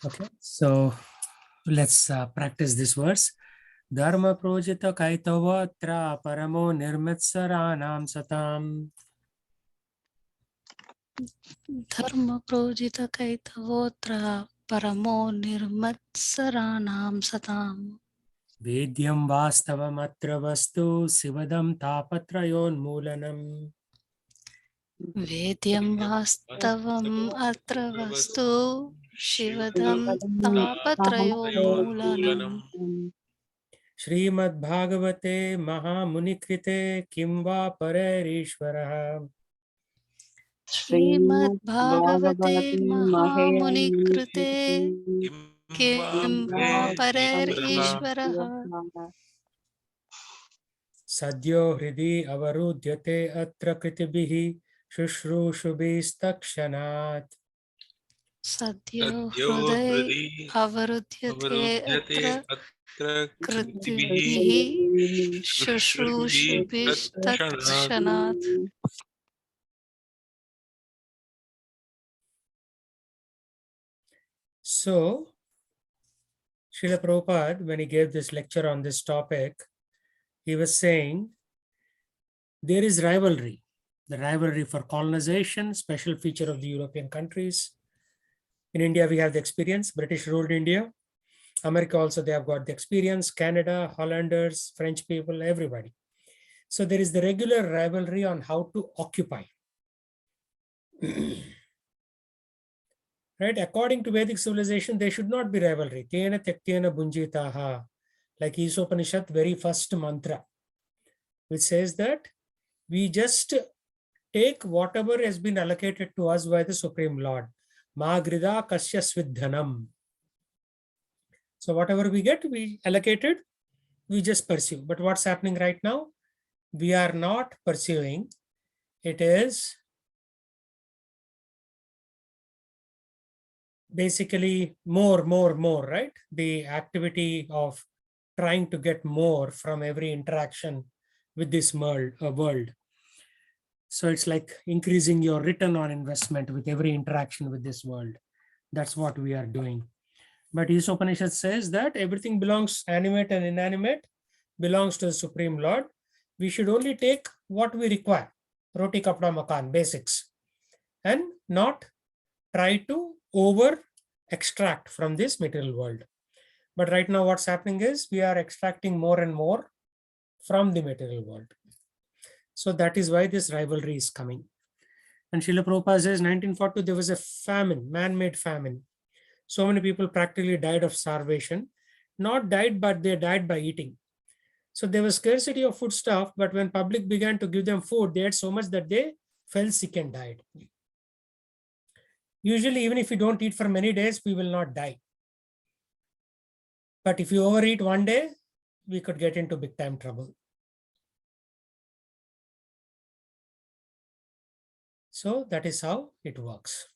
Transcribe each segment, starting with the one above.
Okay, so let's practice this verse. Dharma projita kaitavatra paramo nirmitsaranam satam. Dharma projita kaitavotra paramo nirmatsaranam satam. Vedyam vastavam atra vastu sivadam tapatrayon. Vedyam vastavam atra vastu shivadam tapatrayomulanam. Srimad Bhagavate Mahamunikrite Kimva Parerishvaraha. Srimad Srimad Bhagavate Bhagavati Mahamuni Krite Kim va parer Maheshwara Ishvaraha. Sadyo Hridi Avarudhyate Atra Kritibihi Shushrushubistakshanat. Sadhyo Hruday Avarudhyate Atra Kritibhihi Shushrushubistakshanat. So, Srila Prabhupada, when he gave this lecture on this topic, he was saying there is rivalry. The rivalry for colonization, special feature of the European countries. In India, we have the experience. British ruled India. America also, they have got the experience. Canada, Hollanders, French people, everybody. So there is the regular rivalry on how to occupy. Right? According to Vedic civilization, there should not be rivalry. Tena tyaktena bunjitaha. Like Isopanishad, very first mantra, which says that we just take whatever has been allocated to us by the Supreme Lord. Ma grida kasya svidhanam. So whatever we get, we allocated, we just pursue. But what's happening right now? We are not pursuing. It is basically more, right? The activity of trying to get more from every interaction with this world. So it's like increasing your return on investment with every interaction with this world. That's what we are doing. But East Upanishad says that everything belongs, animate and inanimate, belongs to the Supreme Lord. We should only take what we require, roti, kapda, makan, basics, and not try to over extract from this material world. But right now what's happening is we are extracting more and more from the material world. So that is why this rivalry is coming. And Srila Prabhupada says 1942, there was a famine, man-made famine. So many people practically died of starvation. Not died, but they died by eating. So there was scarcity of food stuff, but when public began to give them food, they had so much that they fell sick and died. Usually, even if you don't eat for many days, we will not die. But if you overeat one day, we could get into big time trouble. So that is how it works.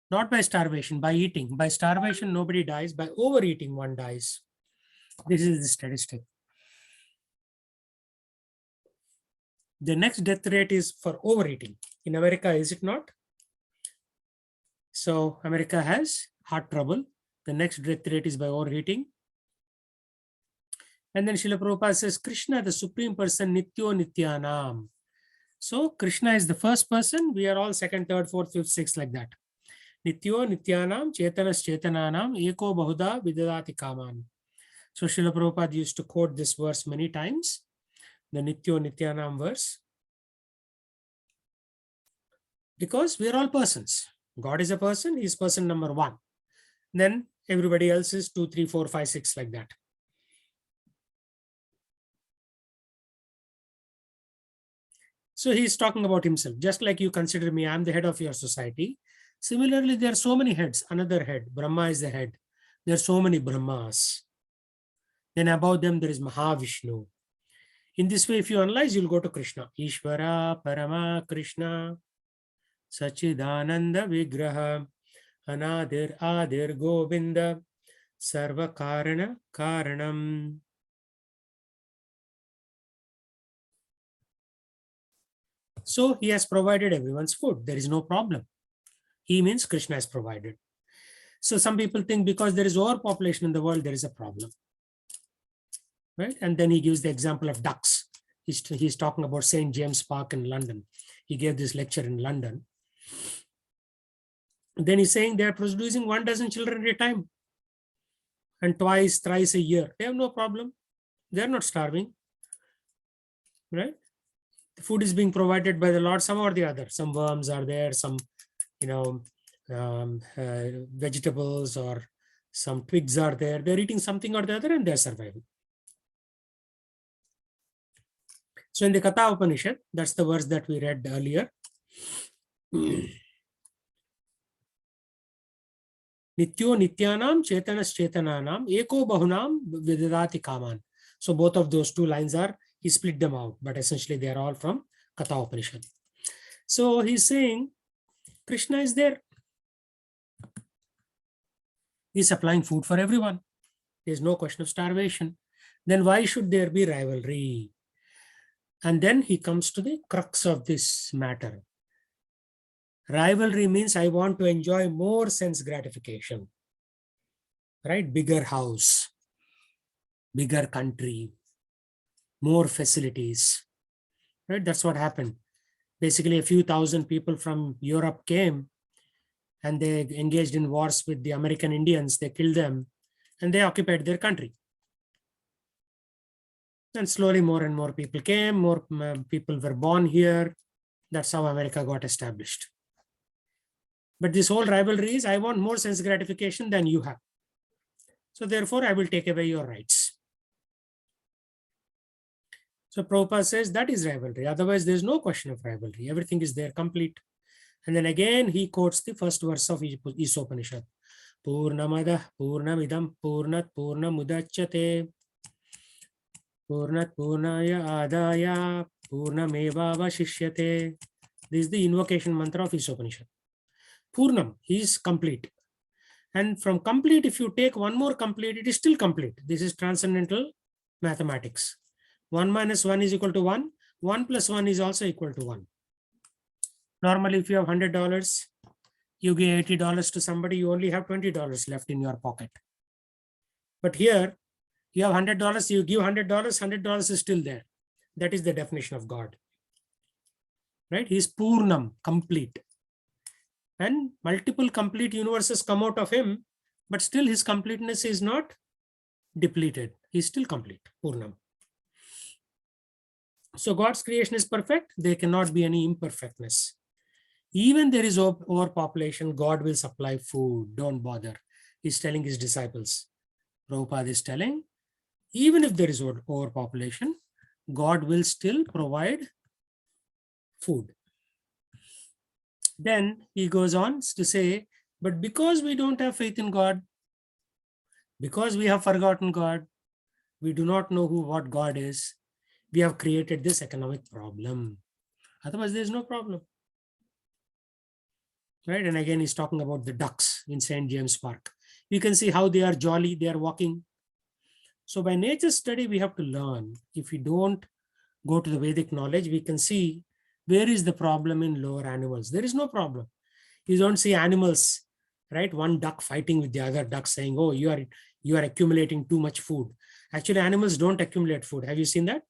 Not by starvation, by eating. By starvation, nobody dies. By overeating, one dies. This is the statistic. The next death rate is for overeating. In America, is it not? So America has heart trouble. The next death rate is by overeating. And then Srila Prabhupada says, Krishna, the Supreme Person, Nityo Nityanam. So Krishna is the first person. We are all second, third, fourth, fifth, sixth, like that. Nityo Nityanam, Chetanas Chetananam, Eko Bahuda Vidadati Kaman. So Srila Prabhupada used to quote this verse many times, the Nityo Nityanam verse, because we are all persons. God is a person, he is person number one. Then everybody else is 2, 3, 4, 5, 6, like that. So he's talking about himself, just like you consider me, I'm the head of your society. Similarly, there are so many heads, another head, Brahma is the head. There are so many Brahmas. Then above them, there is Mahavishnu. In this way, if you analyze, you'll go to Krishna. Ishvara, Parama, Krishna, Sachidananda Vigraha, Anadir, Adir, Govinda, Sarva Karana, Karanam. So he has provided everyone's food. There is no problem. He means Krishna has provided. So some people think because there is overpopulation in the world, there is a problem, right? And then he gives the example of ducks. He's talking about St. James Park in London. He gave this lecture in London. Then he's saying they are producing 1 dozen children at a time, and twice, thrice a year. They have no problem. They're not starving, right? The food is being provided by the Lord, some or the other. Some worms are there, some, vegetables or some twigs are there. They're eating something or the other and they're surviving. So in the Katha Upanishad, that's the verse that we read earlier. Nityo nityanam chetanas chetananam eko bahunam vidadati kaman. So both of those two lines he split them out, but essentially they are all from Katha Upanishad. So he's saying Krishna is there. He's supplying food for everyone. There's no question of starvation. Then why should there be rivalry? And then he comes to the crux of this matter. Rivalry means I want to enjoy more sense gratification, right? Bigger house, bigger country, more facilities, right? That's what happened. Basically, a few thousand people from Europe came and they engaged in wars with the American Indians. They killed them and they occupied their country. And slowly more and more people came, more people were born here. That's how America got established. But this whole rivalry is, I want more sense gratification than you have. So therefore, I will take away your rights. So Prabhupada says that is rivalry. Otherwise, there's no question of rivalry. Everything is there, complete. And then again, he quotes the first verse of Isopanishad. Purnamada Purnamidam Purnat Purnamudachyate Purnat Purnaya Adaya Purnameva Vashishyate. This is the invocation mantra of Isopanishad. Purnam, he is complete. And from complete, if you take one more complete, it is still complete. This is transcendental mathematics. 1 minus 1 is equal to 1. 1 plus 1 is also equal to 1. Normally, if you have $100, you give $80 to somebody, you only have $20 left in your pocket. But here, you have $100, you give $100, $100 is still there. That is the definition of God. Right? He is Purnam, complete. And multiple complete universes come out of him, but still his completeness is not depleted. He is still complete, Purnam. So God's creation is perfect. There cannot be any imperfectness. Even there is overpopulation, God will supply food. Don't bother. He's telling his disciples. Prabhupada is telling, even if there is overpopulation, God will still provide food. Then he goes on to say, but because we don't have faith in God, because we have forgotten God, we do not know what God is, we have created this economic problem. Otherwise, there's no problem. Right? And again, he's talking about the ducks in St. James Park. You can see how they are jolly, they are walking. So by nature study, we have to learn. If we don't go to the Vedic knowledge, we can see where is the problem in lower animals. There is no problem. You don't see animals, right? One duck fighting with the other duck saying, oh, you are accumulating too much food. Actually, animals don't accumulate food. Have you seen that?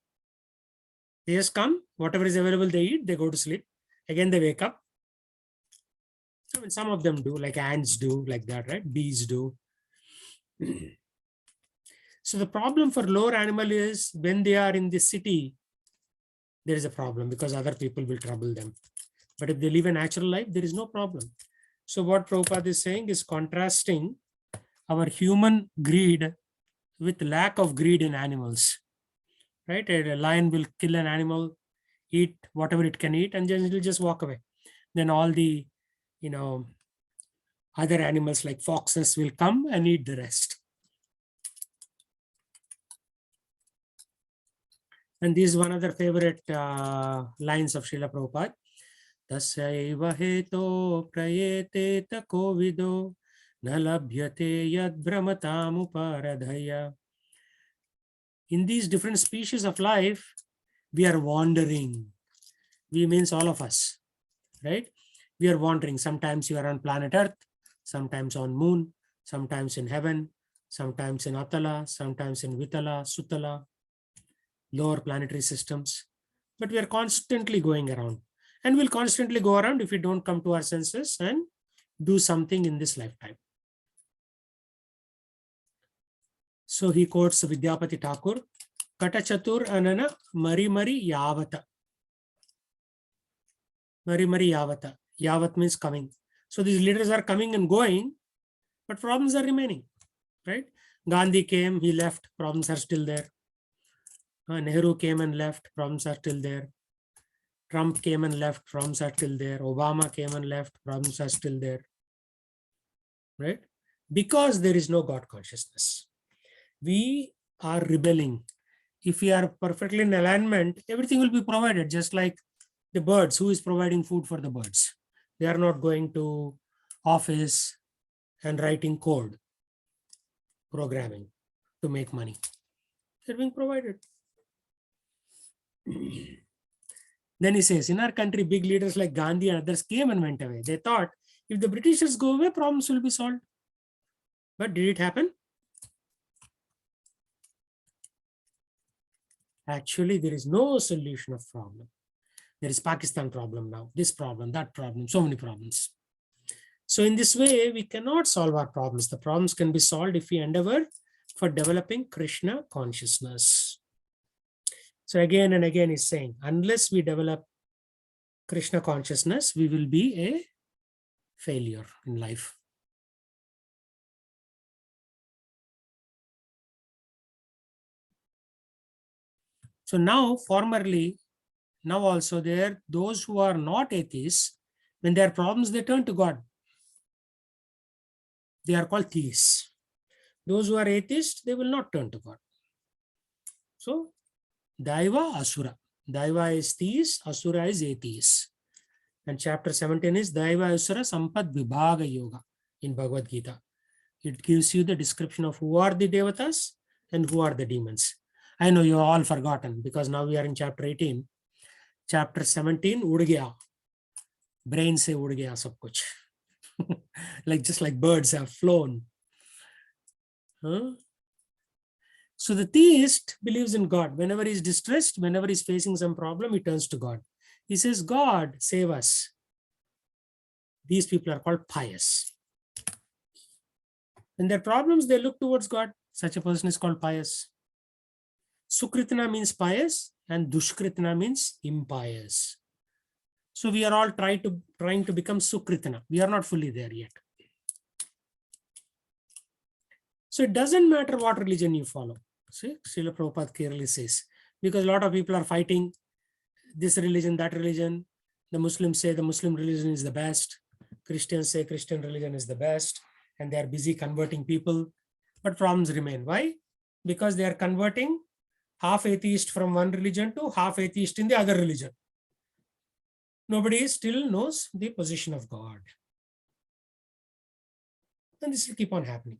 They just come, whatever is available, they eat, they go to sleep. Again, they wake up. I mean, some of them do, like ants do, like that, right? Bees do. So the problem for lower animal is when they are in the city, there is a problem because other people will trouble them. But if they live a natural life, there is no problem. So what Prabhupada is saying is contrasting our human greed with lack of greed in animals. Right? A lion will kill an animal, eat whatever it can eat, and then it will just walk away. Then all the, other animals like foxes will come and eat the rest. And this is one of their favorite lines of Srila Prabhupada. Tasyaiva heto prayete tako vido nalabhyate yad brahmatam uparadhaya. In these different species of life, we are wandering. We means all of us, right? We are wandering. Sometimes you are on planet Earth, sometimes on moon, sometimes in heaven, sometimes in Atala, sometimes in Vitala, Sutala, lower planetary systems. But we are constantly going around, and we'll constantly go around if we don't come to our senses and do something in this lifetime. So he quotes Vidyapati Thakur, Katachatur Anana Mari Mari Yavata. Mari Mari Yavata. Yavat means coming. So these leaders are coming and going, but problems are remaining, right? Gandhi came, he left, problems are still there. Nehru came and left, problems are still there. Trump came and left, problems are still there. Obama came and left, problems are still there, right? Because there is no God consciousness. We are rebelling. If we are perfectly in alignment, everything will be provided, just like the birds. Who is providing food for the birds? They are not going to office and writing code, programming to make money. They're being provided. Then he says, in our country, big leaders like Gandhi and others came and went away. They thought if the Britishers go away, problems will be solved. But did it happen? Actually, there is no solution of problem. There is Pakistan problem now, this problem, that problem, so many problems. So in this way, we cannot solve our problems. The problems can be solved if we endeavor for developing Krishna consciousness. So again and again he's saying, unless we develop Krishna consciousness, we will be a failure in life. So now, formerly, now also there, those who are not atheists, when there are problems, they turn to God. They are called theists. Those who are atheists, they will not turn to God. So, Daiva, Asura. Daiva is theist, Asura is atheist. And chapter 17 is Daiva Asura Sampad Vibhaga Yoga in Bhagavad Gita. It gives you the description of who are the devatas and who are the demons. I know you are all forgotten because now we are in chapter 18. Chapter 17, ud gaya. Brain se ud gaya sab kuch. Like just like birds have flown. Huh? So the theist believes in God. Whenever he's distressed, whenever he's facing some problem, he turns to God. He says, God, save us. These people are called pious. When there are problems, they look towards God. Such a person is called pious. Sukritana means pious and Dushkritana means impious. So we are all trying to become Sukritana. We are not fully there yet. So it doesn't matter what religion you follow. See, Srila Prabhupada clearly says, because a lot of people are fighting this religion, that religion. The Muslims say the Muslim religion is the best. Christians say Christian religion is the best. And they are busy converting people. But problems remain. Why? Because they are converting half atheist from one religion to half atheist in the other religion. Nobody still knows the position of God. And this will keep on happening.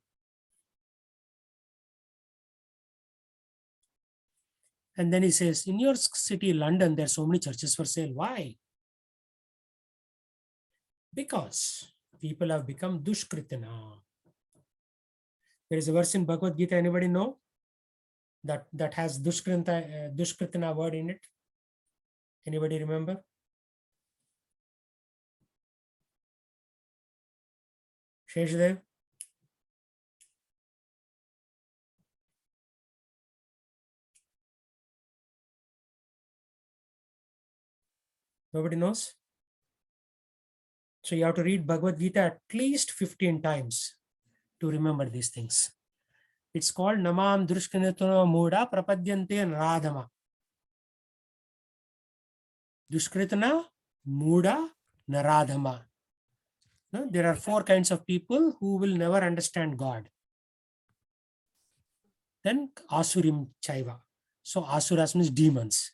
And then he says, in your city, London, there are so many churches for sale. Why? Because people have become Dushkritana. There is a verse in Bhagavad Gita, anybody know? That has Dushkritana word in it. Anybody remember? Sheshdev? Nobody knows? So you have to read Bhagavad Gita at least 15 times to remember these things. It's called Namam Drushkritana Muda Prapadyante Radhama. Dushkritana Muda Naradhama. No? There are 4 kinds of people who will never understand God. Then Asurim Chaiva. So Asuras means demons.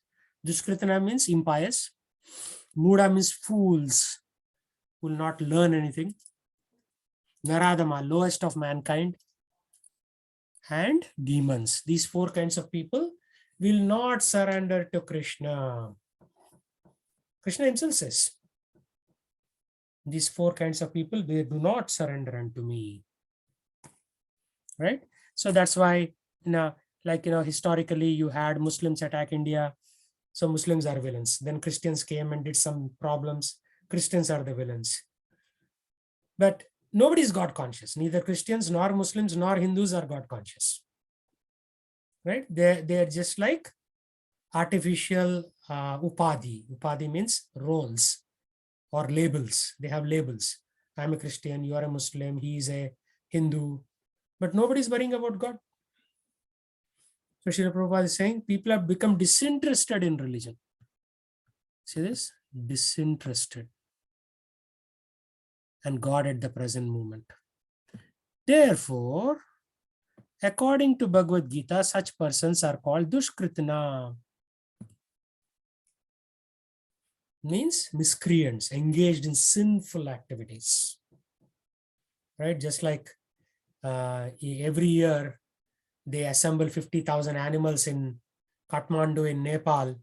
Dushkritana means impious. Muda means fools, will not learn anything. Naradama, lowest of mankind. And demons. These 4 kinds of people will not surrender to Krishna. Krishna himself says, these 4 kinds of people, they do not surrender unto me. right? So that's why, historically you had Muslims attack India, so Muslims are villains. Then Christians came and did some problems, Christians are the villains. But nobody's God conscious. Neither Christians nor Muslims nor Hindus are God conscious, right? They're just like artificial upadhi means roles or labels. They have labels. I'm a Christian, you are a Muslim, he is a Hindu, but nobody's worrying about God. So Srila Prabhupada is saying people have become disinterested in religion. See this? Disinterested. And God at the present moment. Therefore, according to Bhagavad Gita, such persons are called Dushkritna. Means miscreants, engaged in sinful activities. Right? Just like every year they assemble 50,000 animals in Kathmandu in Nepal,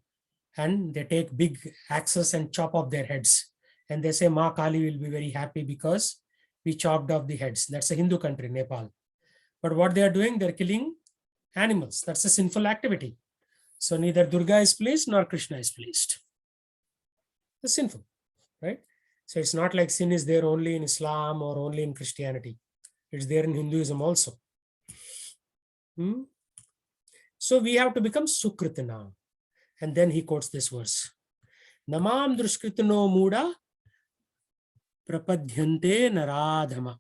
and they take big axes and chop off their heads. And they say, Ma Kali will be very happy because we chopped off the heads. That's a Hindu country, Nepal. But what they are doing, they're killing animals. That's a sinful activity. So neither Durga is pleased nor Krishna is pleased. It's sinful, right? So it's not like sin is there only in Islam or only in Christianity. It's there in Hinduism also. So we have to become Sukritana. And then he quotes this verse. Namam druskritano muda prapadhyante naradhama.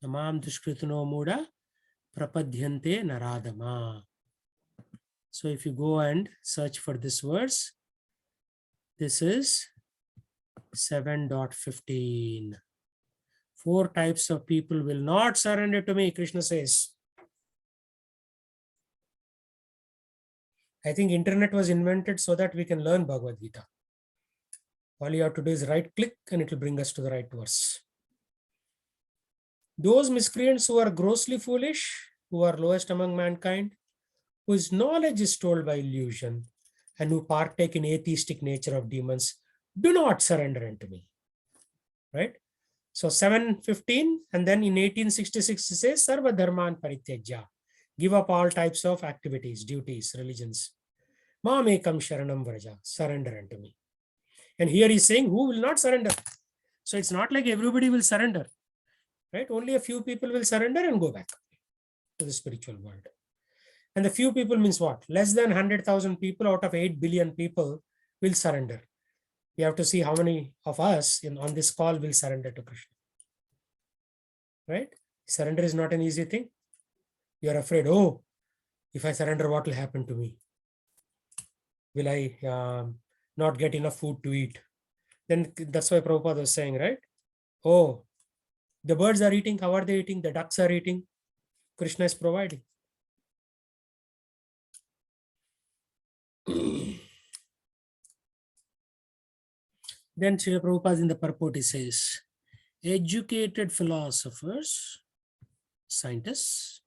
Namam druskritano muda prapadhyante naradhama. So if you go and search for this verse, this is 7.15. 4 types of people will not surrender to me, Krishna says. I think internet was invented so that we can learn Bhagavad Gita. All you have to do is right click and it will bring us to the right verse. Those miscreants who are grossly foolish, who are lowest among mankind, whose knowledge is told by illusion, and who partake in atheistic nature of demons, do not surrender unto me. Right? So 7:15, and then in 1866 it says, Sarva Dharman Parityajya. Give up all types of activities, duties, religions. Mamekam Sharanam Vraja. Surrender unto me. And here he's saying, who will not surrender? So it's not like everybody will surrender. Right? Only a few people will surrender and go back to the spiritual world. And the few people means what? Less than 100,000 people out of 8 billion people will surrender. We have to see how many of us on this call will surrender to Krishna. Right? Surrender is not an easy thing. You are afraid, oh, if I surrender, what will happen to me? Will I not get enough food to eat? Then that's why Prabhupada was saying, right? Oh, the birds are eating. How are they eating? The ducks are eating. Krishna is providing. Then Srila Prabhupada in the purport he says, educated philosophers, scientists,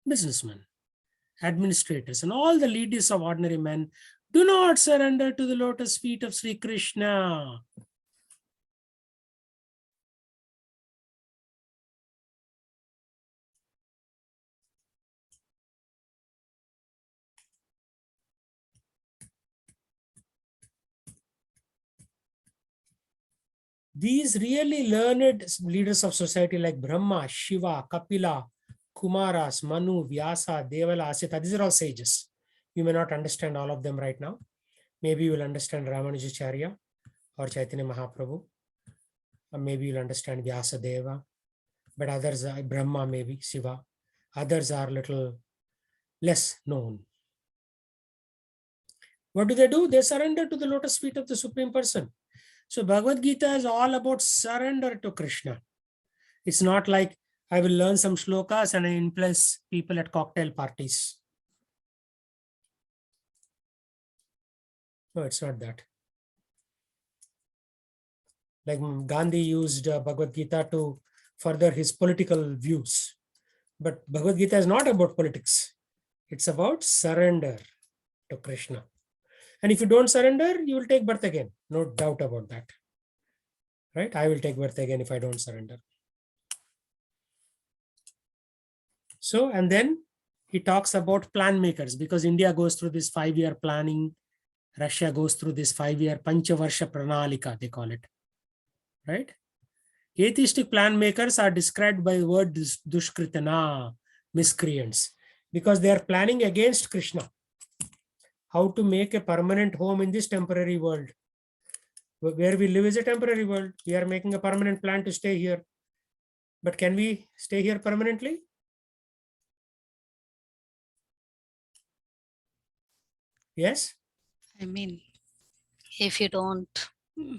businessmen, administrators, and all the leaders of ordinary men do not surrender to the lotus feet of Sri Krishna. These really learned leaders of society like Brahma, Shiva, Kapila, Kumaras, Manu, Vyasa, Devala, Asita, these are all sages. You may not understand all of them right now. Maybe you will understand Ramanujacharya or Chaitanya Mahaprabhu. Or maybe you'll understand Vyasa Deva. But others are Brahma, maybe Shiva. Others are little less known. What do? They surrender to the lotus feet of the Supreme Person. So Bhagavad Gita is all about surrender to Krishna. It's not like I will learn some shlokas and I impress people at cocktail parties. No, it's not that. Like Gandhi used Bhagavad Gita to further his political views. But Bhagavad Gita is not about politics. It's about surrender to Krishna. And if you don't surrender, you will take birth again. No doubt about that. Right? I will take birth again if I don't surrender. So, and then he talks about plan makers, because India goes through this 5-year planning. Russia goes through this 5-year Panchavarsha Pranalika, they call it, right? Atheistic plan makers are described by the word dushkritana, miscreants, because they are planning against Krishna, how to make a permanent home in this temporary world. Where we live is a temporary world. We are making a permanent plan to stay here. But can we stay here permanently? Yes? I mean, if you don't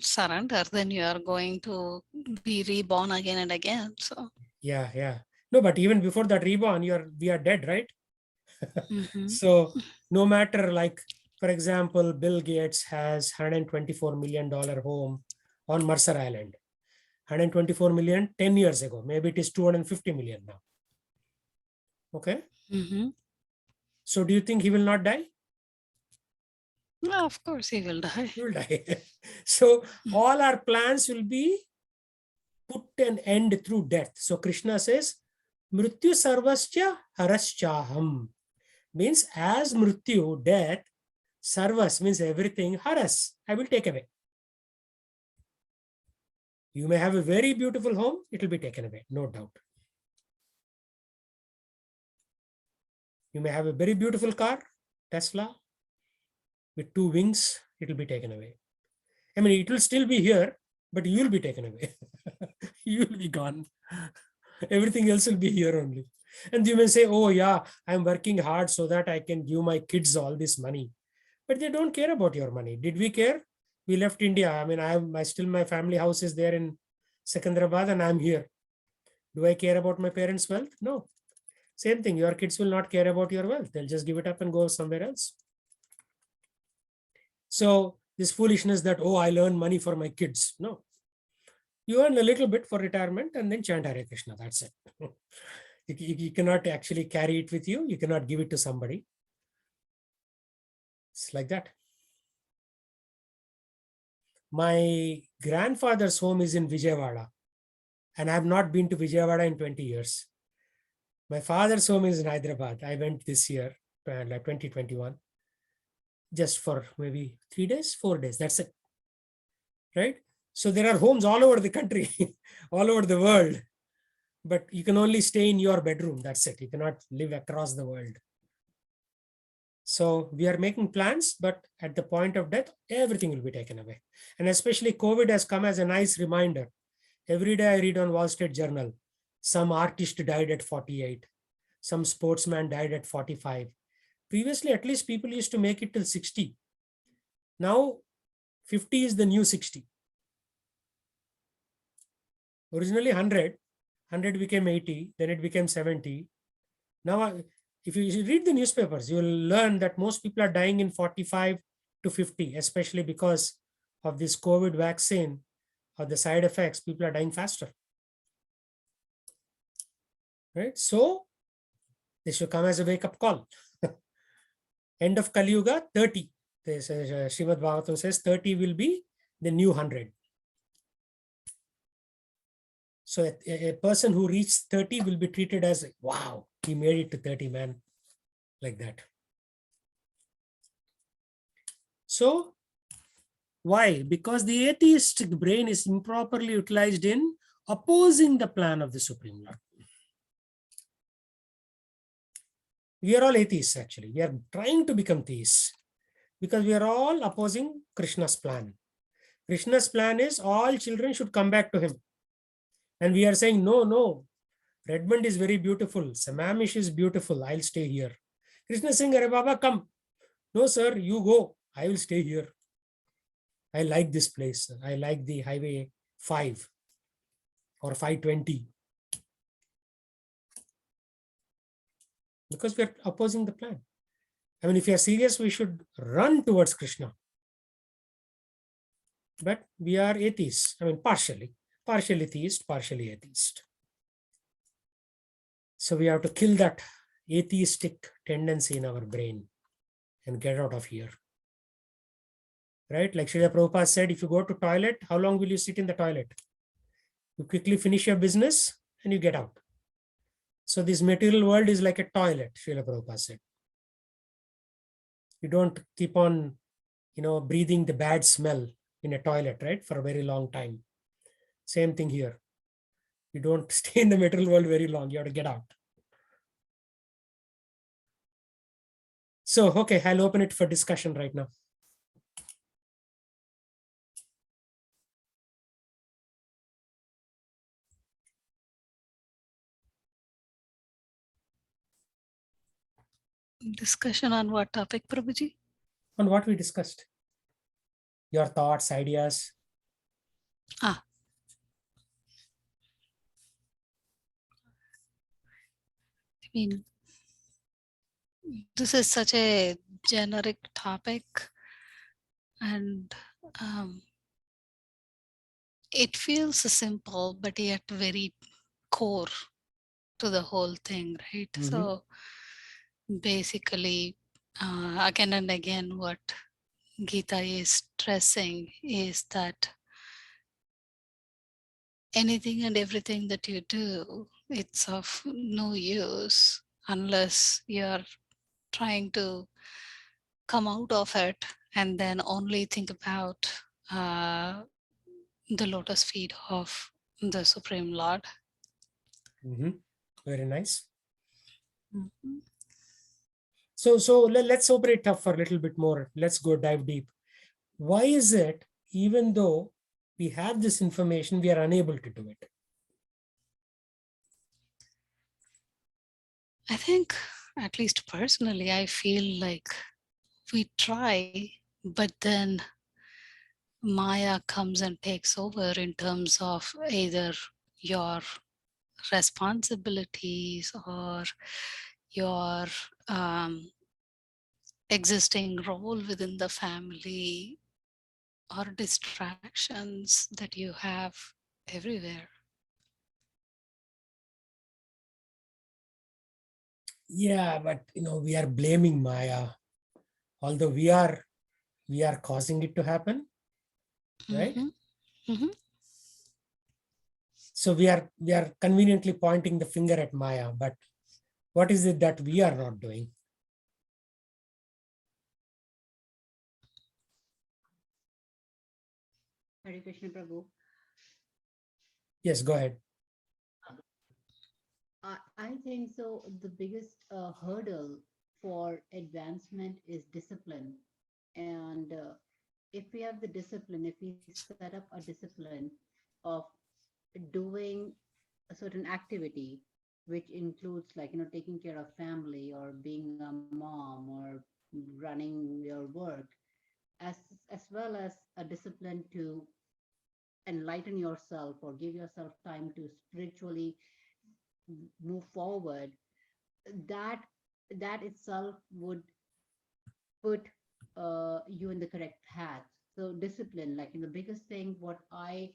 surrender, then you are going to be reborn again and again. So, Yeah. No, but even before that reborn, we are dead, right? mhm. So no matter, like, for example, Bill Gates has $124 million home on Mercer Island. 124 million 10 years ago. Maybe it is 250 million now. Okay. Mhm. So do you think he will not die? Yeah, of course he will die. He will die. So all our plans will be put an end through death. So Krishna says, Mrityu sarvascha haraschaham. Means as Mrityu, death, sarvas means everything, haras, I will take away. You may have a very beautiful home, it will be taken away, no doubt. You may have a very beautiful car, Tesla, with 2 wings, it will be taken away. I mean, it will still be here, but you will be taken away. You will be gone. Everything else will be here only. And you may say, oh, yeah, I'm working hard so that I can give my kids all this money. But they don't care about your money. Did we care? We left India. I mean, still my family house is there in Secunderabad and I'm here. Do I care about my parents' wealth? No. Same thing. Your kids will not care about your wealth. They'll just give it up and go somewhere else. So this foolishness that, oh, I'll earn money for my kids. No. You earn a little bit for retirement and then chant Hare Krishna. That's it. You cannot actually carry it with you. You cannot give it to somebody. It's like that. My grandfather's home is in Vijayawada, and I have not been to Vijayawada in 20 years. My father's home is in Hyderabad. I went this year, like 2021, just for maybe 3 days, 4 days. That's it. Right? So there are homes all over the country, all over the world, but you can only stay in your bedroom. That's it. You cannot live across the world. So we are making plans, but at the point of death, everything will be taken away. And especially COVID has come as a nice reminder. Every day I read on Wall Street Journal, some artist died at 48, some sportsman died at 45. Previously, at least people used to make it till 60. Now, 50 is the new 60. Originally 100 became 80, then it became 70. Now, if you read the newspapers, you will learn that most people are dying in 45 to 50, especially because of this COVID vaccine or the side effects. People are dying faster. Right? So, this should come as a wake-up call. End of Kali Yuga, 30. This, Srimad Bhagavatam says 30 will be the new 100. So a person who reaches 30 will be treated as, wow, he made it to 30, man. Like that. So why? Because the atheistic brain is improperly utilized in opposing the plan of the Supreme Lord. We are all atheists, actually. We are trying to become theists because we are all opposing Krishna's plan. Krishna's plan is all children should come back to him. And we are saying, no, Redmond is very beautiful. Samamish is beautiful. I'll stay here. Krishna is saying, Are Baba, come. No, sir, you go. I will stay here. I like this place. I like the highway 5 or 520. Because we are opposing the plan. I mean, if you are serious, we should run towards Krishna. But we are atheists. I mean, partially theist, partially atheist. So we have to kill that atheistic tendency in our brain and get out of here. Right? Like Srila Prabhupada said, if you go to toilet, how long will you sit in the toilet? You quickly finish your business and you get out. So this material world is like a toilet, Srila Prabhupada said. You don't keep on, breathing the bad smell in a toilet, right, for a very long time. Same thing here. You don't stay in the material world very long. You have to get out. So, okay, I'll open it for discussion right now. Discussion on what topic, Prabhuji? On what we discussed. Your thoughts, ideas. I mean, this is such a generic topic, and it feels simple, but yet very core to the whole thing, right? Mhm. So basically, again and again, what Gita is stressing is that anything and everything that you do, it's of no use unless you're trying to come out of it and then only think about the lotus feet of the Supreme Lord. Very nice. Mhm. So let's open it up for a little bit more. Let's go dive deep. Why is it, even though we have this information, we are unable to do it? I think, at least personally, I feel like we try, but then Maya comes and takes over in terms of either your responsibilities or your existing role within the family or distractions that you have everywhere. Yeah, but we are blaming Maya, although we are causing it to happen, right? Mhm, mhm. So we are conveniently pointing the finger at Maya, but what is it that we are not doing? Hare Krishna Prabhu. Yes, go ahead. I think so. The biggest hurdle for advancement is discipline. And if we have the discipline, if we set up a discipline of doing a certain activity, which includes like, taking care of family or being a mom or running your work, as as well as a discipline to enlighten yourself or give yourself time to spiritually move forward, that that itself would put you in the correct path. So discipline, like, the biggest thing what I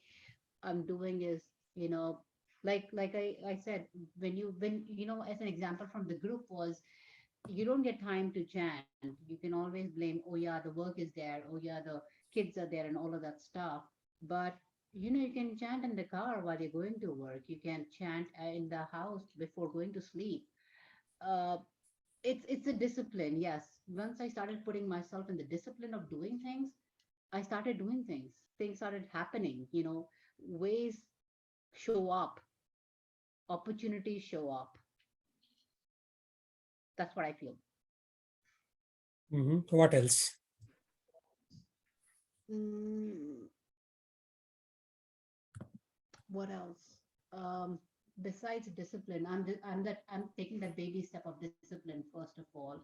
am doing is, like I said, when as an example from the group was, you don't get time to chant. You can always blame, oh yeah, the work is there, oh yeah, the kids are there and all of that stuff. But you can chant in the car while you're going to work. You can chant in the house before going to sleep. uh, it's a discipline. Yes, once I started putting myself in the discipline of doing things, I started doing things started happening. Ways show up, opportunities show up. That's what I feel. What else? mm, what else? Besides discipline, I'm taking that baby step of discipline first of all.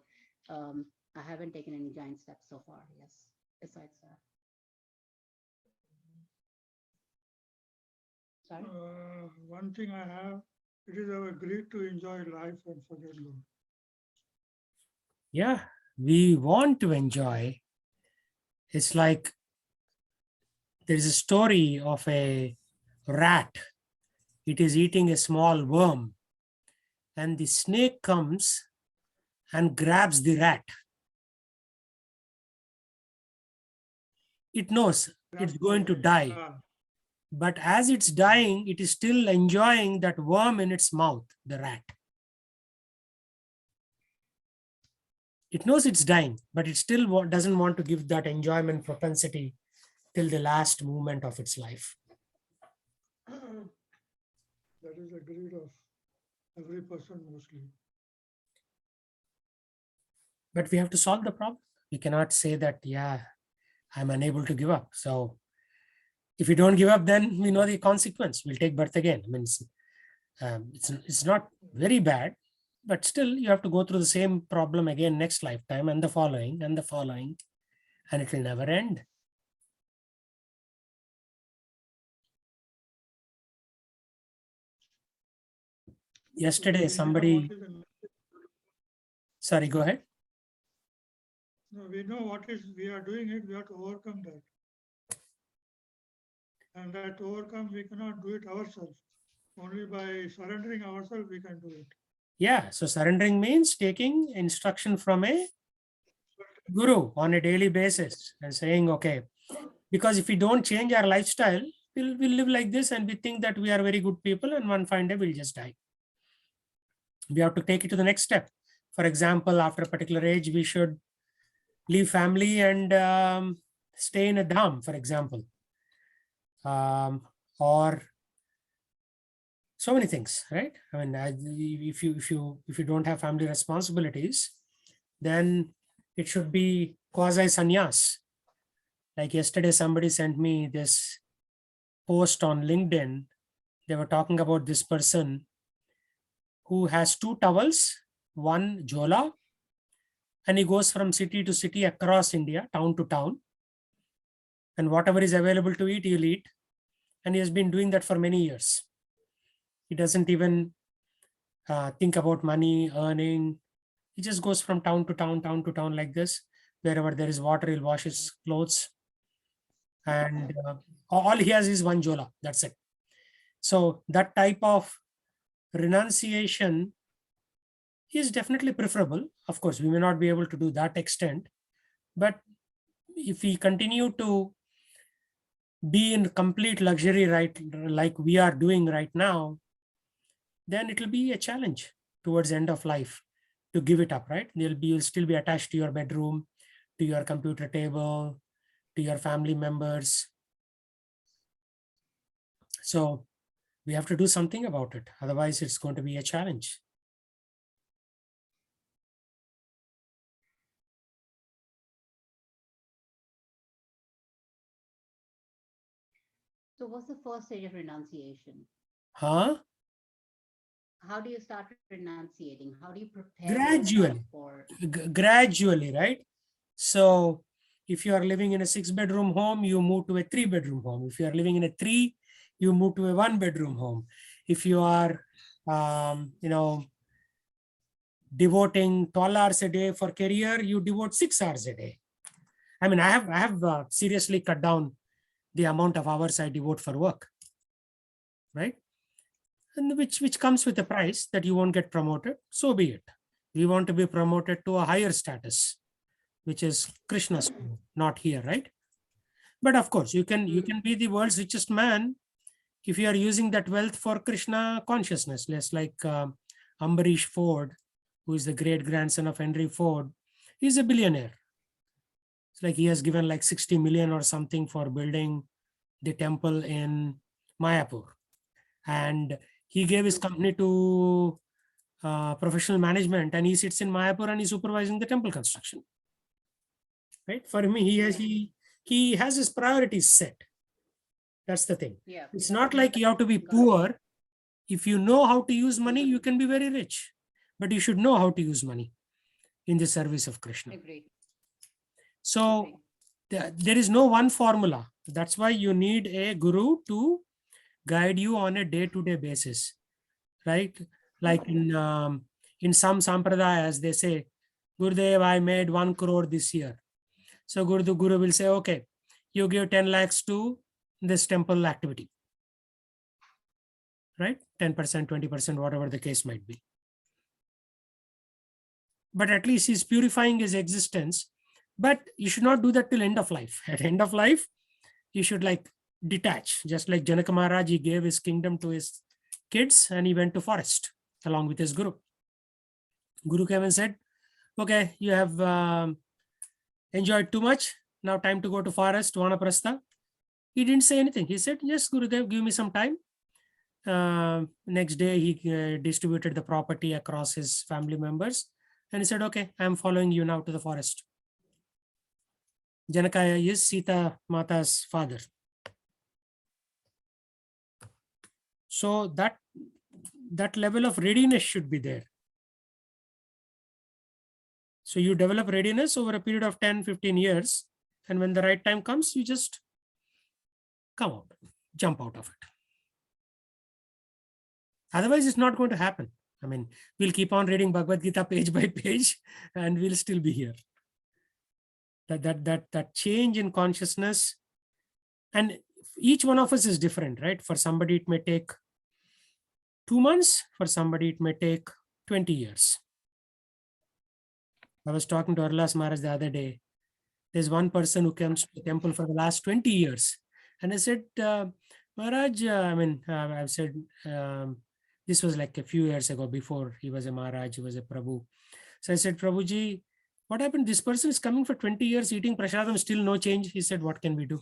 I haven't taken any giant steps so far. Yes, besides that. Sorry. One thing I have, it is our greed to enjoy life and forget Lord. Yeah, we want to enjoy. It's like there is a story of a rat. It is eating a small worm, and the snake comes and grabs the rat. It knows it's going to die, but as it's dying, it is still enjoying that worm in its mouth, the rat. It knows it's dying, but it still doesn't want to give that enjoyment propensity till the last moment of its life. That is the greed of every person mostly. But we have to solve the problem. We cannot say that, yeah, I'm unable to give up. So if we don't give up, then we know the consequence. We'll take birth again. I mean, it's not very bad, but still you have to go through the same problem again next lifetime and the following, and it will never end. Yesterday, We know what somebody, is the- sorry, go ahead. No, we know what is, we are doing it, we have to overcome that. And that to overcome, we cannot do it ourselves. Only by surrendering ourselves, we can do it. Yeah, so surrendering means taking instruction from a guru on a daily basis and saying, okay, because if we don't change our lifestyle, we'll live like this and we think that we are very good people and one fine day we'll just die. We have to take it to the next step. For example, after a particular age, we should leave family and stay in a dham, for example. Or so many things, right? I mean, if you don't have family responsibilities, then it should be quasi sannyas. Like yesterday, somebody sent me this post on LinkedIn. They were talking about this person who has 2 towels, one jola, and he goes from city to city across India, town to town. And whatever is available to eat, he'll eat. And he has been doing that for many years. He doesn't even think about money, earning. He just goes from town to town like this. Wherever there is water, he'll wash his clothes. And all he has is one jola. That's it. So that type of renunciation is definitely preferable. Of course, we may not be able to do that extent. But if we continue to be in complete luxury, right, like we are doing right now, then it will be a challenge towards the end of life to give it up, right? You'll still be attached to your bedroom, to your computer table, to your family members. So we have to do something about it. Otherwise, it's going to be a challenge. So what's the first stage of renunciation? Huh? How do you start renunciating? How do you prepare yourself Gradually, for? gradually, right? So if you are living in a 6-bedroom home, you move to a 3-bedroom home. If you are living in a 3, you move to a 1-bedroom home. If you are, devoting 12 hours a day for career, you devote 6 hours a day. I mean, I have seriously cut down the amount of hours I devote for work, right? And which comes with a price that you won't get promoted. So be it. We want to be promoted to a higher status, which is Krishna's, not here, right? But of course, you can be the world's richest man if you are using that wealth for Krishna consciousness. Less like Ambarish Ford, who is the great grandson of Henry Ford, he's a billionaire. It's like he has given like 60 million or something for building the temple in Mayapur. And he gave his company to professional management, and he sits in Mayapur and he's supervising the temple construction. Right? For me, he has his priorities set. That's the thing. Yeah. It's not like you have to be poor. If you know how to use money, you can be very rich. But you should know how to use money in the service of Krishna. Agree. So there is no one formula. That's why you need a guru to guide you on a day-to-day basis, right? Like in some sampradayas, they say, Gurudev, I made 1 crore this year. So Guru will say, okay, you give 10 lakhs to this temple activity, right? 10%, 20%, whatever the case might be. But at least he's purifying his existence. But you should not do that till end of life. At end of life, you should like detach. Just like Janaka Maharaj, he gave his kingdom to his kids and he went to forest along with his guru. Guru came and said, okay, you have enjoyed too much. Now time to go to forest, Vanaprastha. He didn't say anything. He said, yes, Gurudev, give me some time. Next day, he distributed the property across his family members. And he said, okay, I'm following you now to the forest. Janakaya is Sita Mata's father. So that level of readiness should be there. So you develop readiness over a period of 10, 15 years. And when the right time comes, you just come out, jump out of it. Otherwise, it's not going to happen. I mean, we'll keep on reading Bhagavad Gita page by page, and we'll still be here. That change in consciousness, and each one of us is different, right? For somebody, it may take 2 months. For somebody, it may take 20 years. I was talking to Arlas Maharaj the other day. There's one person who comes to the temple for the last 20 years. And I said, Maharaj, I've said, this was like a few years ago before he was a Maharaj, he was a Prabhu. So I said, Prabhuji, what happened? This person is coming for 20 years, eating prasadam, still no change. He said, what can we do?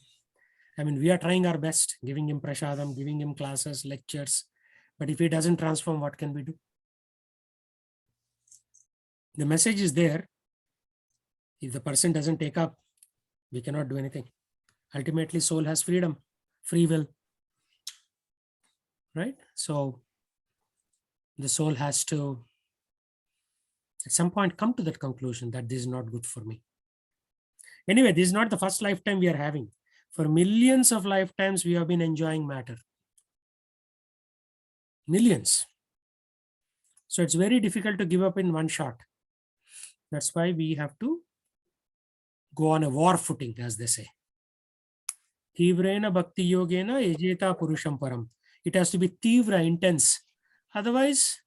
I mean, we are trying our best, giving him prasadam, giving him classes, lectures. But if he doesn't transform, what can we do? The message is there. If the person doesn't take up, we cannot do anything. Ultimately, soul has freedom, free will, right? So the soul has to, at some point, come to that conclusion that this is not good for me. Anyway, this is not the first lifetime we are having. For millions of lifetimes, we have been enjoying matter. Millions. So it's very difficult to give up in one shot. That's why we have to go on a war footing, as they say. Tivrena bhakti yogena ejeta purusham param. It has to be tivra, intense. Otherwise,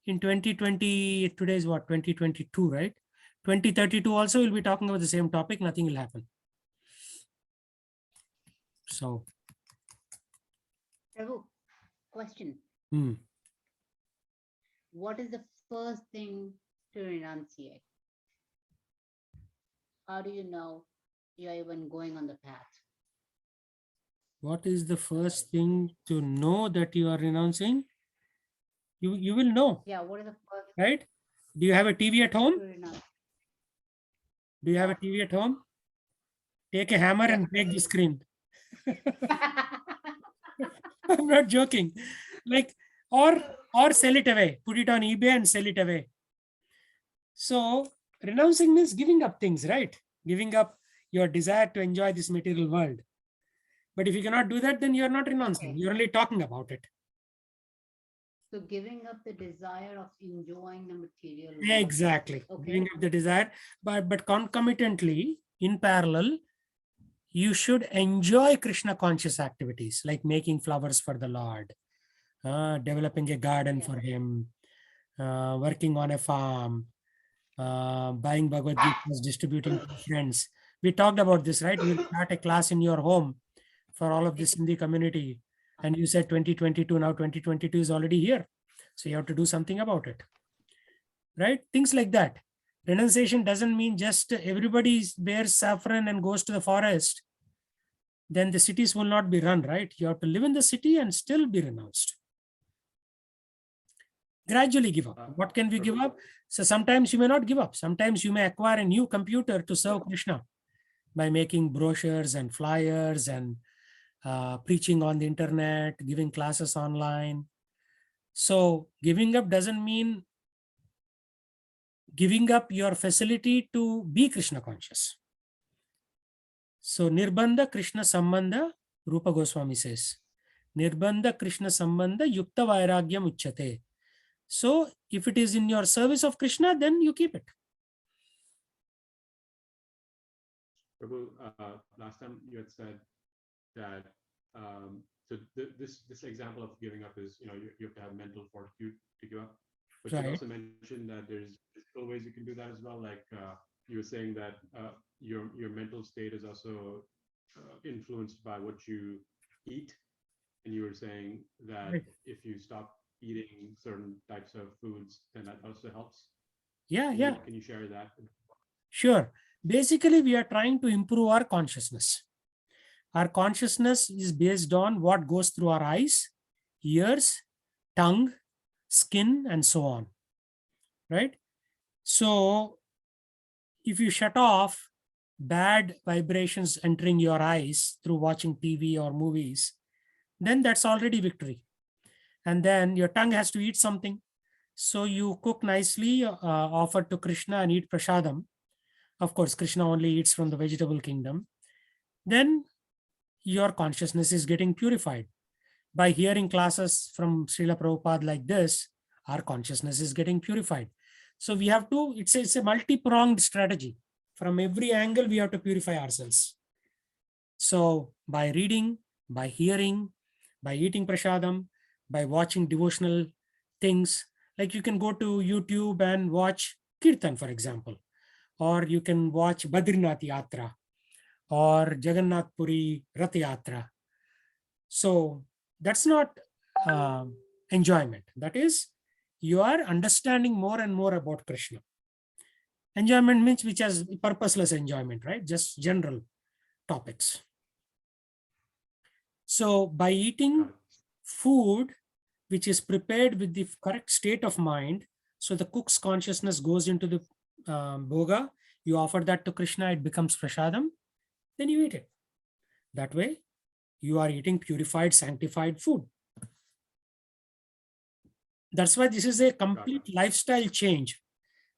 in 2020, today is what, 2022, right? 2032 also we'll be talking about the same topic, nothing will happen. So, Prabhu, question. What is the first thing to renunciate? How do you know you're even going on the path? what is the first thing to know that you are renouncing? You will know. Yeah, what is the first Right? Do you have a TV at home? to renounce? Do you have a TV at home? Take a hammer and break the screen. I'm not joking. Like, or sell it away. Put it on eBay and sell it away. So renouncing means giving up things, right? Giving up your desire to enjoy this material world. But if you cannot do that, then you're not renouncing. Okay. You're only talking about it. So giving up the desire of enjoying the material world. Exactly. Okay. Giving up the desire. But concomitantly, in parallel, you enjoy Krishna conscious activities like making flowers for the Lord, developing a garden for him, working on a farm, buying Bhagavad Gita, distributing to friends. We talked about this, right? We'll start a class in your home for all of this Hindi community. And you said 2022, now 2022 is already here. So you have to do something about it, right? Things like that. Renunciation doesn't mean just everybody bears saffron and goes to the forest. Then the cities will not be run, right? You have to live in the city and still be renounced. Gradually give up. What can we give up? So sometimes you may not give up. Sometimes you may acquire a new computer to serve Krishna by making brochures and flyers and preaching on the internet, giving classes online. So giving up doesn't mean giving up your facility to be Krishna conscious. So Nirbandha Krishna Sambandha, Rupa Goswami says, Nirbandha Krishna Sambandha Yukta Vairagyam Uchyate. So if it is in your service of Krishna, then you keep it. Prabhu, last time you had said that this example of giving up is, you have to have mental fortitude to give up. But you also mentioned that there's physical ways you can do that as well. Like you were saying that your mental state is also influenced by what you eat, and you were saying that if you stop eating certain types of foods, then that also helps. Yeah, Can yeah, can you share that? sure. Basically, we are trying to improve our consciousness. Our consciousness is based on what goes through our eyes, ears, tongue, skin, and so on, right? So if you shut off bad vibrations entering your eyes through watching TV or movies, then that's already victory. And then your tongue has to eat something. So you cook nicely, offer to Krishna and eat prasadam. Of course, Krishna only eats from the vegetable kingdom. Then your consciousness is getting purified. By hearing classes from Srila Prabhupada like this, our consciousness is getting purified. So we have to, it's a multi-pronged strategy. From every angle, we have to purify ourselves. So by reading, by hearing, by eating prasadam, by watching devotional things, like you can go to YouTube and watch Kirtan, for example, or you can watch Badrinath Yatra or Jagannath Puri Rath Yatra. So that's not enjoyment. That is, you are understanding more and more about Krishna. Enjoyment means which has purposeless enjoyment, right? Just general topics. So by eating food which is prepared with the correct state of mind, so the cook's consciousness goes into the bhoga, you offer that to Krishna, it becomes prasadam, then you eat it. That way, you are eating purified, sanctified food. That's why this is a complete lifestyle change.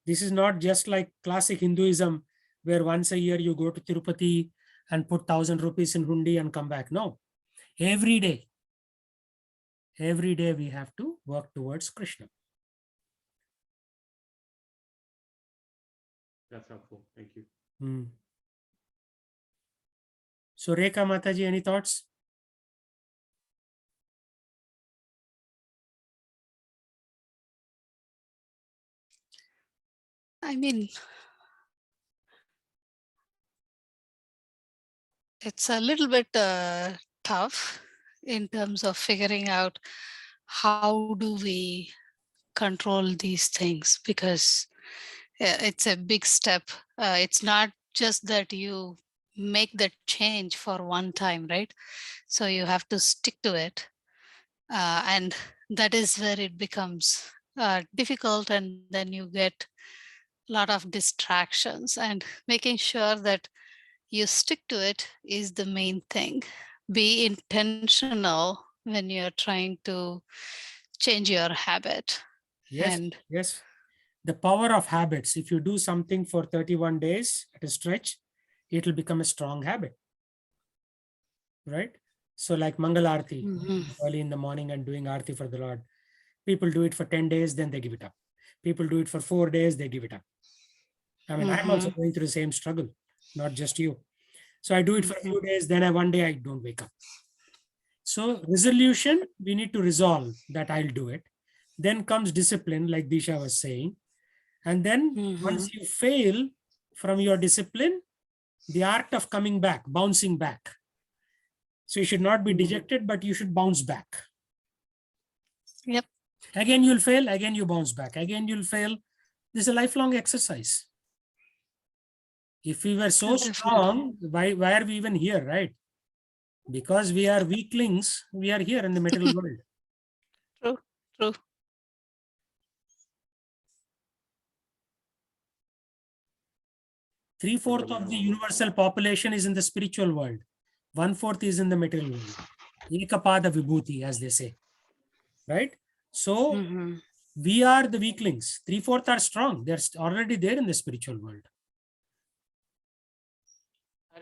This is not just like classic Hinduism, where once a year you go to Tirupati and put 1,000 rupees in hundi and come back. No, every day we have to work towards Krishna. That's helpful. Thank you. So Rekha Mataji, any thoughts? I mean, it's a little bit tough in terms of figuring out how do we control these things, because it's a big step. It's not just that you make that change for one time, right? So you have to stick to it. And that is where it becomes difficult, and then you get a lot of distractions, and making sure that you stick to it is the main thing. Be intentional when you're trying to change your habit. Yes, And yes. The power of habits. If you do something for 31 days at a stretch, it will become a strong habit, right? So like Mangal Arti, early in the morning and doing Arti for the Lord. People do it for 10 days, then they give it up. People do it for 4 days, they give it up. I mean, I'm also going through the same struggle, not just you. So I do it for a few days, then one day I don't wake up. So resolution, we need to resolve that I'll do it. Then comes discipline, like Disha was saying. And then once you fail from your discipline, the art of coming back, bouncing back. So you should not be dejected, but you should bounce back. Yep. Again, you'll fail. Again, you bounce back. Again, you'll fail. This is a lifelong exercise. If we were so strong, why are we even here, right? Because we are weaklings, we are here in the material world. True, true. 3/4 of the universal population is in the spiritual world. 1/4 is in the material world. Ekapada vibhuti, as they say. Right? So we are the weaklings. 3/4 are strong. They're already there in the spiritual world.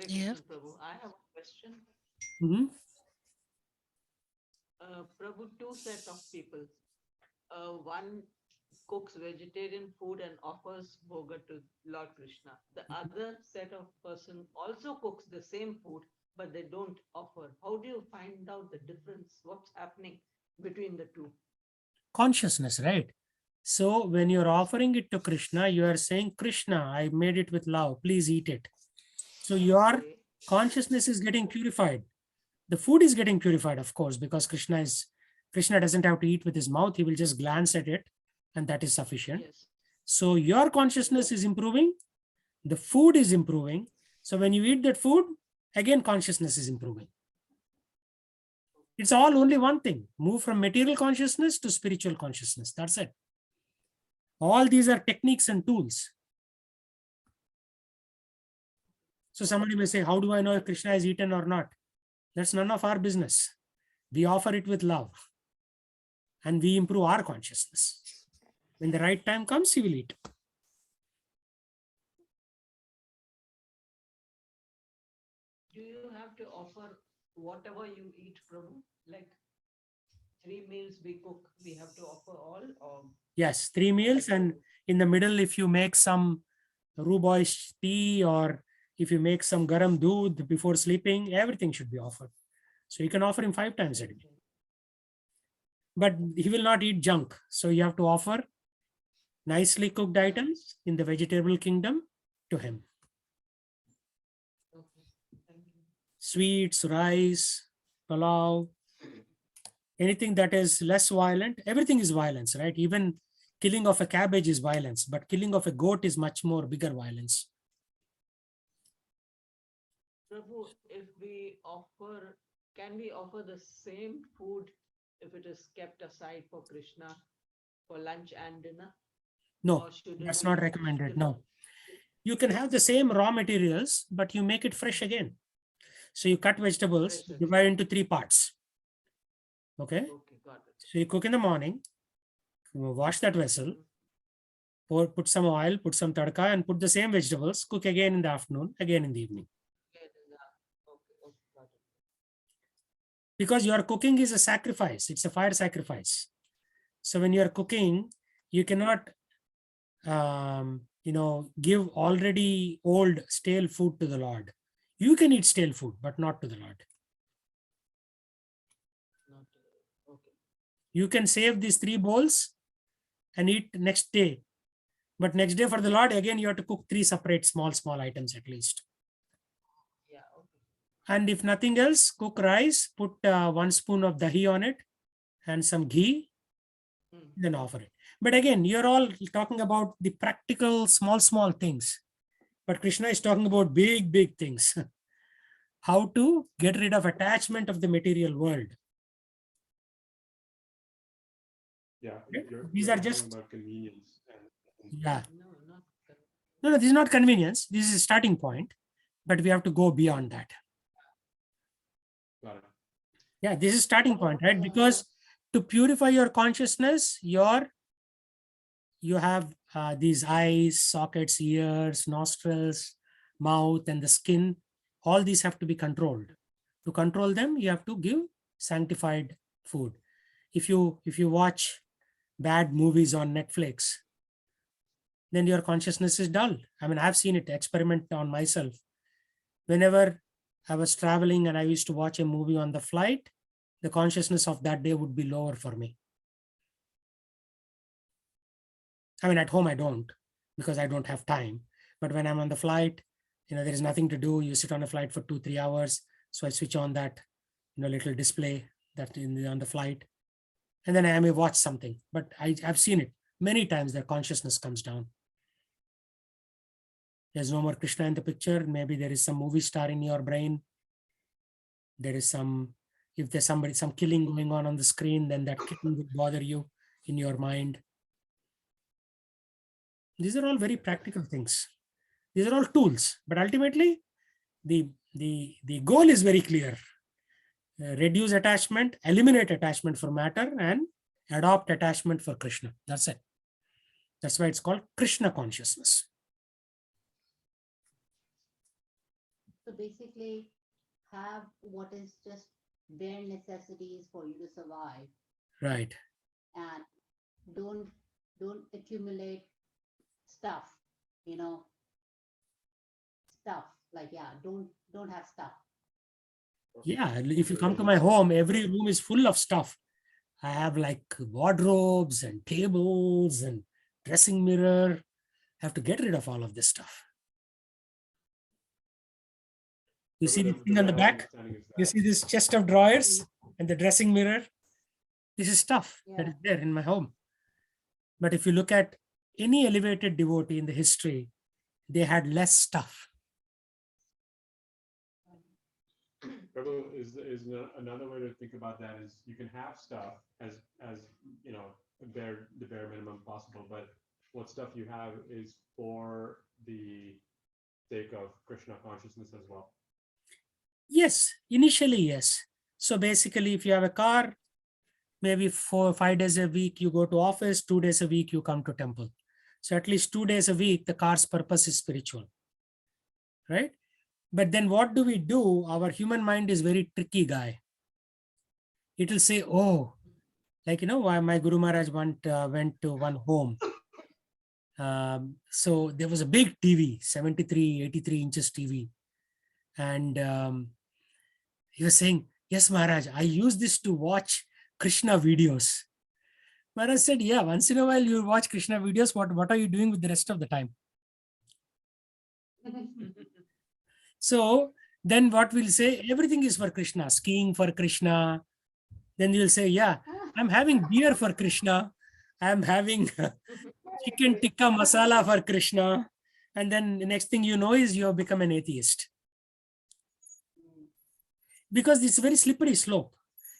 Yeah. Prabhu, I have a question. Prabhu, two set of people. One cooks vegetarian food and offers bhoga to Lord Krishna. The other set of person also cooks the same food, but they don't offer. How do you find out the difference? What's happening between the two? Consciousness, right? So when you're offering it to Krishna, you are saying, Krishna, I made it with love. Please eat it. So your consciousness is getting purified. The food is getting purified, of course, because Krishna doesn't have to eat with his mouth. He will just glance at it, and that is sufficient. Yes. So your consciousness is improving, the food is improving. So when you eat that food, again, consciousness is improving. It's all only one thing. Move from material consciousness to spiritual consciousness. That's it. All these are techniques and tools. So somebody may say, how do I know if Krishna is eaten or not? That's none of our business. We offer it with love and we improve our consciousness. When the right time comes, he will eat. Do you have to offer whatever you eat, Prabhu? Like 3 meals we cook, we have to offer all, or Yes, 3 meals, and in the middle, if you make some rooibos tea or if you make some garam doodh before sleeping, everything should be offered. So you can offer him 5 times a day. But he will not eat junk. So you have to offer nicely cooked items in the vegetable kingdom to him. okay. Thank you. Sweets, rice, pulao, anything that is less violent. Everything is violence, right? Even killing of a cabbage is violence, but killing of a goat is much more bigger violence. Prabhu, if we offer, can we offer the same food if it is kept aside for Krishna for lunch and dinner? No, Or shouldn't that's we- not recommended. should- No. You can have the same raw materials, but you make it fresh again. So you cut vegetables, Fresh again. divide into 3 parts. Okay. Okay, got it. So you cook in the morning, wash that vessel, put some oil, put some tadka, and put the same vegetables, cook again in the afternoon, again in the evening. Okay, got it. Because your cooking is a sacrifice, it's a fire sacrifice. So when you're cooking, you cannot give already old stale food to the Lord. You can eat stale food, but not to the Lord. Not, okay. You can save these 3 bowls and eat next day. But next day for the Lord, again, you have to cook 3 separate small items at least. Yeah, okay. And if nothing else, cook rice, put 1 spoon of dahi on it and some ghee, then offer it. But again, you're all talking about the practical small things. But Krishna is talking about big things. How to get rid of attachment of the material world. Yeah, These you're are talking just, about convenience. yeah. No, not correct. No, this is not convenience. This is a starting point, but we have to go beyond that. Got it. Yeah, this is starting point, right? Because to purify your consciousness, you have these eyes, sockets, ears, nostrils, mouth, and the skin. All these have to be controlled. To control them, you have to give sanctified food. If you watch bad movies on Netflix, then your consciousness is dull. I mean, I've seen it, experiment on myself. Whenever I was traveling and I used to watch a movie on the flight, the consciousness of that day would be lower for me. I mean, at home, I don't, because I don't have time. But when I'm on the flight, there is nothing to do. You sit on a flight for 2-3 hours. So I switch on that, little display that on the flight. And then I may watch something, but I've seen it many times. Their consciousness comes down. There's no more Krishna in the picture. Maybe there is some movie star in your brain. There is if there's some killing going on the screen, then that killing will bother you in your mind. These are all very practical things. These are all tools, but ultimately the goal is very clear. Reduce attachment, eliminate attachment for matter, and adopt attachment for Krishna. That's it. That's why it's called Krishna consciousness. So basically, have what is just bare necessities for you to survive, Right. and don't accumulate stuff. Stuff like, yeah, don't have stuff. Yeah, if you come to my home, every room is full of stuff. I have like wardrobes and tables and dressing mirror. I have to get rid of all of this stuff. You see this thing on the back? You see this chest of drawers and the dressing mirror? This is stuff that is there in my home. But if you look at any elevated devotee in the history, they had less stuff. Prabhu, another way to think about that is you can have stuff as you know the bare minimum possible, but what stuff you have is for the sake of Krishna consciousness as well. Yes, initially, yes. So basically, if you have a car, maybe 4 or 5 days a week you go to office, 2 days a week you come to temple. So at least 2 days a week, the car's purpose is spiritual, right? But then what do we do? Our human mind is very tricky guy. It will say, oh, like, why my Guru Maharaj went to one home. So there was a big TV, 73, 83 inches TV. And he was saying, yes, Maharaj, I use this to watch Krishna videos. Maharaj said, yeah, once in a while you watch Krishna videos. What are you doing with the rest of the time? So then what we'll say, everything is for Krishna, skiing for Krishna. Then you'll say, yeah, I'm having beer for Krishna. I'm having chicken tikka masala for Krishna. And then the next thing you know is you have become an atheist. Because it's a very slippery slope.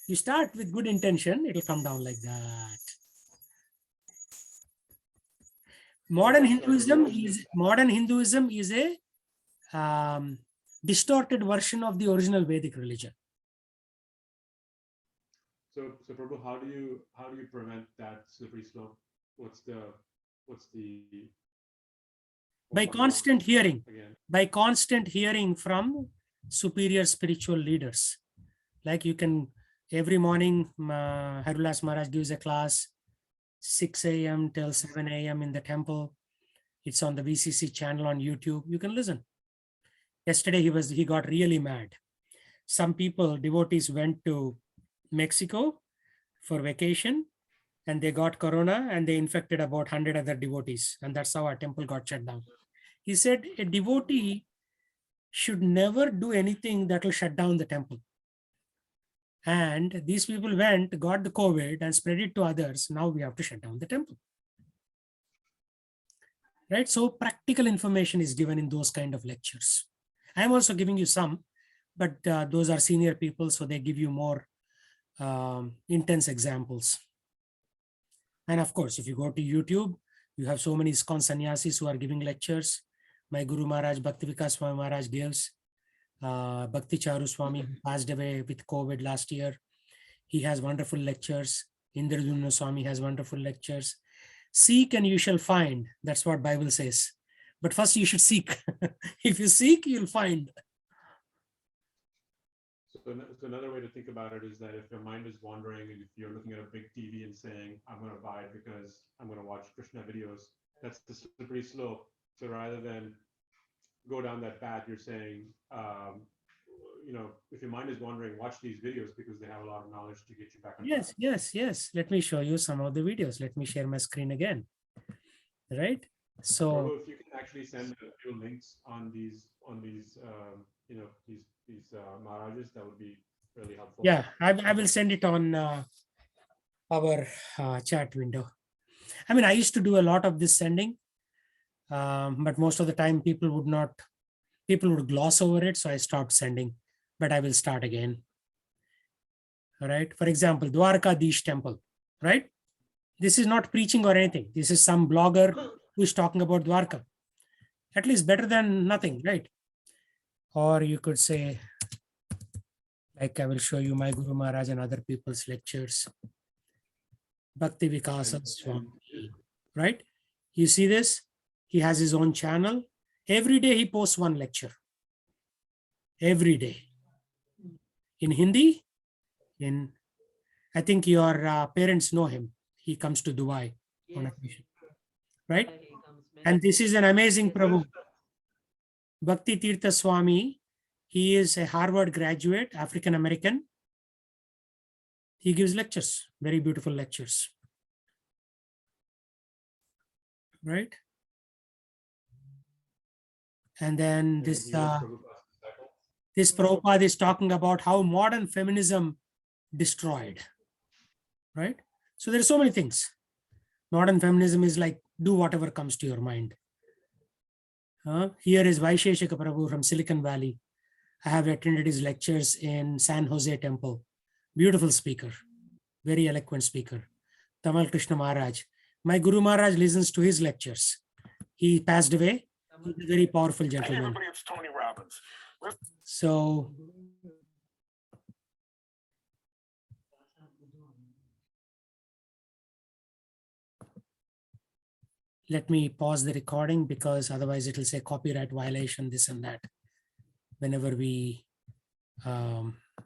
You start with good intention, it'll come down like that. Modern Hinduism is a distorted version of the original Vedic religion. So Prabhu, how do you prevent that slippery slope? What's the By constant hearing. By constant hearing from superior spiritual leaders. Like you can, every morning, Harilas Maharaj gives a class, 6 a.m. till 7 a.m. in the temple. It's on the VCC channel on YouTube. You can listen. Yesterday he got really mad. Some people, devotees, went to Mexico for vacation and they got corona and they infected about 100 other devotees. And that's how our temple got shut down. He said a devotee should never do anything that will shut down the temple. And these people went, got the COVID and spread it to others. Now we have to shut down the temple. Right? So practical information is given in those kind of lectures. I'm also giving you some, but those are senior people, so they give you more intense examples. And of course, if you go to YouTube, you have so many ISKCON sannyasis who are giving lectures. My Guru Maharaj, Bhakti Vikas Swami Maharaj gives. Bhakti Charu Swami, who passed away with COVID last year, he has wonderful lectures. Indradumna Swami has wonderful lectures. Seek and you shall find. That's what Bible says. But first you should seek. If you seek, you'll find. So another way to think about it is that if your mind is wandering and if you're looking at a big TV and saying, I'm going to buy it because I'm going to watch Krishna videos, that's the slippery slope. So rather than go down that path, you're saying, if your mind is wandering, watch these videos because they have a lot of knowledge to get you back on track. Yes. Let me show you some of the videos. Let me share my screen again. Right? So Prabhu, if you can actually send a few links on these Maharajas, that would be really helpful. yeah, I will send it on our chat window. I mean, I used to do a lot of this sending, but most of the time people would gloss over it. So I stopped sending, but I will start again. All right. For example, Dwarkadish temple, right? This is not preaching or anything. This is some blogger who is talking about Dwarka. At least better than nothing, right? Or you could say, like I will show you my Guru Maharaj and other people's lectures. Bhakti Vikasa Swami, right? You see this? He has his own channel. Every day he posts one lecture. Every day. In Hindi, I think your parents know him. He comes to Dubai on occasion, right? And this is an amazing Prabhu. Bhakti Tirtha Swami, he is a Harvard graduate, African American. He gives lectures, very beautiful lectures, right? And then this Prabhupada is talking about how modern feminism destroyed, right? So there are so many things. Modern feminism is like do whatever comes to your mind. Here is Vaisheshika Prabhu from Silicon Valley. I have attended his lectures in San Jose Temple. Beautiful speaker, very eloquent speaker. Tamal Krishna Maharaj. My Guru Maharaj listens to his lectures. He passed away. He's a very powerful gentleman. Everybody, it's Tony Robbins. So let me pause the recording because otherwise it will say copyright violation, this and that. Whenever we